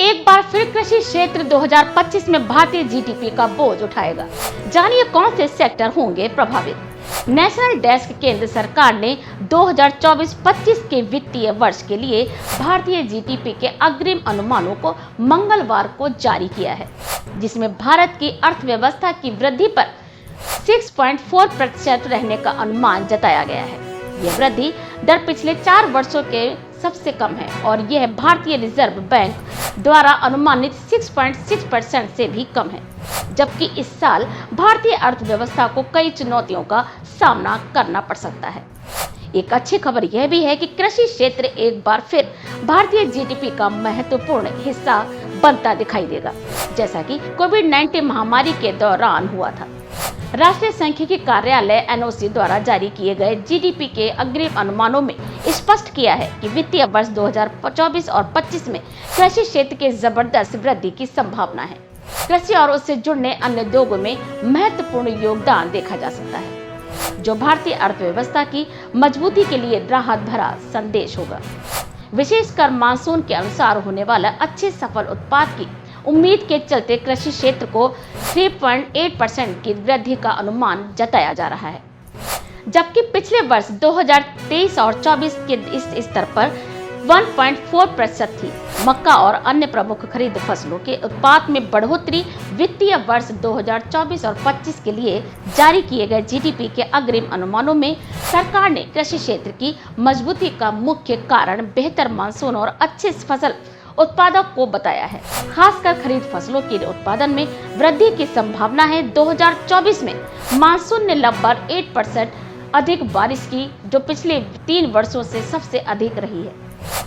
एक बार फिर कृषि क्षेत्र 2025 में भारतीय जीडीपी का बोझ उठाएगा। जानिए कौन से सेक्टर होंगे प्रभावित। नेशनल डेस्क केंद्र सरकार ने 2024-25 के वित्तीय वर्ष के लिए भारतीय जीडीपी के अग्रिम अनुमानों को मंगलवार को जारी किया है, जिसमें भारत की अर्थव्यवस्था की वृद्धि पर 6.4% रहने का अनुमान जताया गया है। यह वृद्धि दर पिछले 4 वर्षों के सबसे कम है और यह भारतीय रिजर्व बैंक द्वारा अनुमानित 6.6% से भी कम है, जबकि इस साल भारतीय अर्थव्यवस्था को कई चुनौतियों का सामना करना पड़ सकता है। एक अच्छी खबर यह भी है कि कृषि क्षेत्र एक बार फिर भारतीय जीडीपी का महत्वपूर्ण हिस्सा बनता दिखाई देगा, जैसा कि कोविड-19 महामारी के दौरान हुआ था। राष्ट्रीय सांख्यिकी कार्यालय एनओसी द्वारा जारी किए गए जीडीपी के अग्रिम अनुमानों में स्पष्ट किया है कि वित्तीय वर्ष 2024 और 25 में कृषि क्षेत्र के जबरदस्त वृद्धि की संभावना है। कृषि और उससे जुड़ने अन्य उद्योगों में महत्वपूर्ण योगदान देखा जा सकता है, जो भारतीय अर्थव्यवस्था की मजबूती के लिए राहत भरा संदेश होगा। विशेषकर मानसून के अनुसार होने वाला अच्छे सफल उत्पाद की उम्मीद के चलते कृषि क्षेत्र को 3.8% की वृद्धि का अनुमान जताया जा रहा है, जबकि पिछले वर्ष 2023 और 24 के इस स्तर पर 1.4% थी। मक्का और अन्य प्रमुख खरीद फसलों के उत्पाद में बढ़ोतरी वित्तीय वर्ष 2024 और 25 के लिए जारी किए गए जीडीपी के अग्रिम अनुमानों में सरकार ने कृषि क्षेत्र की मजबूती का मुख्य कारण बेहतर मानसून और अच्छे फसल उत्पादक को बताया है। खासकर खरीद फसलों के उत्पादन में वृद्धि की संभावना है। 2024 में मानसून ने लगभग 8% अधिक बारिश की, जो पिछले 3 वर्षों से सबसे अधिक रही है।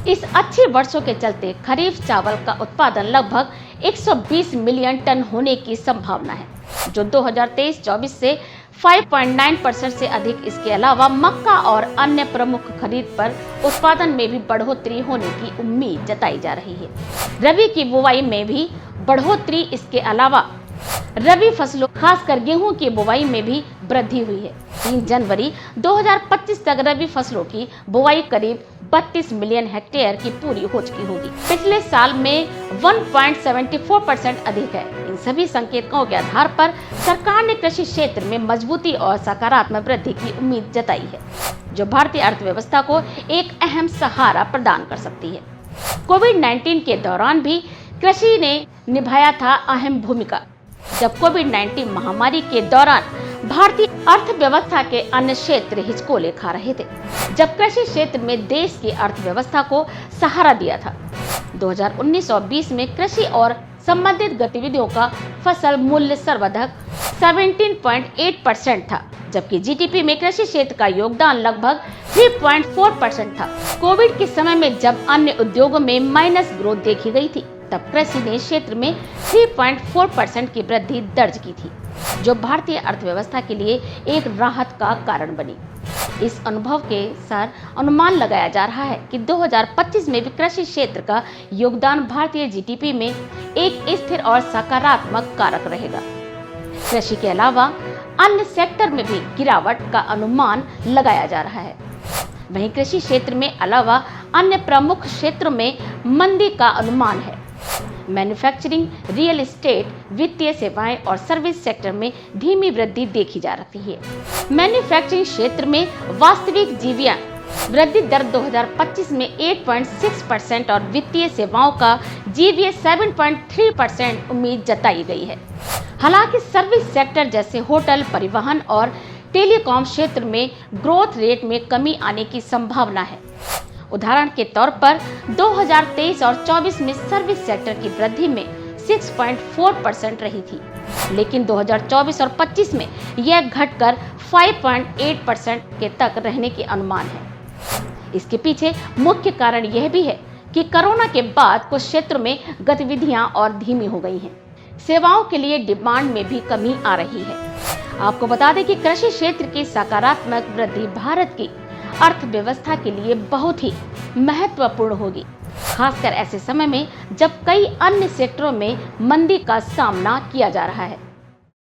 इस अच्छे वर्षों के चलते खरीफ चावल का उत्पादन लगभग 120 मिलियन टन होने की संभावना है, जो 2023-24 से 5.9% से अधिक। इसके अलावा मक्का और अन्य प्रमुख खरीद पर उत्पादन में भी बढ़ोतरी होने की उम्मीद जताई जा रही है। रबी की बुवाई में भी बढ़ोतरी, इसके अलावा रबी फसलों खासकर गेहूं की बुवाई में भी वृद्धि हुई है। 3 जनवरी 2025 तक रबी फसलों की बुवाई करीब 32 मिलियन हेक्टेयर की पूरी हो चुकी होगी। पिछले साल में 1.74% अधिक है। इन सभी संकेतकों के आधार पर सरकार ने कृषि क्षेत्र में मजबूती और सकारात्मक वृद्धि की उम्मीद जताई है, जो भारतीय अर्थव्यवस्था को एक अहम सहारा प्रदान कर सकती है। कोविड-19 के दौरान भी कृषि ने निभाया था अहम भूमिका। जब कोविड-19 महामारी के दौरान भारतीय अर्थव्यवस्था के अन्य क्षेत्र हिचकोले खा रहे थे, जब कृषि क्षेत्र में देश की अर्थव्यवस्था को सहारा दिया था। 2019 और 20 में कृषि और संबंधित गतिविधियों का फसल मूल्य सर्वाधिक 17.8% था, जबकि जीडीपी में कृषि क्षेत्र का योगदान लगभग 3.4% था। कोविड के समय में जब अन्य उद्योगों में माइनस ग्रोथ देखी गई थी, तब कृषि ने क्षेत्र में 3.4% की वृद्धि दर्ज की थी, जो भारतीय अर्थव्यवस्था के लिए एक राहत का कारण बनी। इस अनुभव के साथ अनुमान लगाया जा रहा है कि 2025 में भी कृषि क्षेत्र का योगदान भारतीय जीडीपी में एक स्थिर और सकारात्मक कारक रहेगा। कृषि के अलावा अन्य सेक्टर में भी गिरावट का अनुमान लगाया जा रहा है। वहीं कृषि क्षेत्र में अलावा अन्य प्रमुख क्षेत्रों में मंदी का अनुमान है। मैन्युफैक्चरिंग, रियल एस्टेट, वित्तीय सेवाएं और सर्विस सेक्टर में धीमी वृद्धि देखी जा रही है। मैन्युफैक्चरिंग क्षेत्र में वास्तविक जीविया वृद्धि दर 2025 में 8.6% और वित्तीय सेवाओं का जीवीए 7.3% उम्मीद जताई गई है। हालांकि सर्विस सेक्टर जैसे होटल, परिवहन और टेलीकॉम क्षेत्र में ग्रोथ रेट में कमी आने की संभावना है। उदाहरण के तौर पर 2023 और 24 में सर्विस सेक्टर की वृद्धि में 6.4% रही थी, लेकिन 2024 और 25 में यह घटकर 5.8% के तक रहने की अनुमान है। इसके पीछे मुख्य कारण यह भी है कि कोरोना के बाद कुछ क्षेत्रों में गतिविधियां और धीमी हो गई हैं। सेवाओं के लिए डिमांड में भी कमी आ रही है। आपको बता दें कि कृषि क्षेत्र की सकारात्मक वृद्धि भारत की अर्थव्यवस्था के लिए बहुत ही महत्वपूर्ण होगी, खासकर ऐसे समय में जब कई अन्य सेक्टरों में मंदी का सामना किया जा रहा है।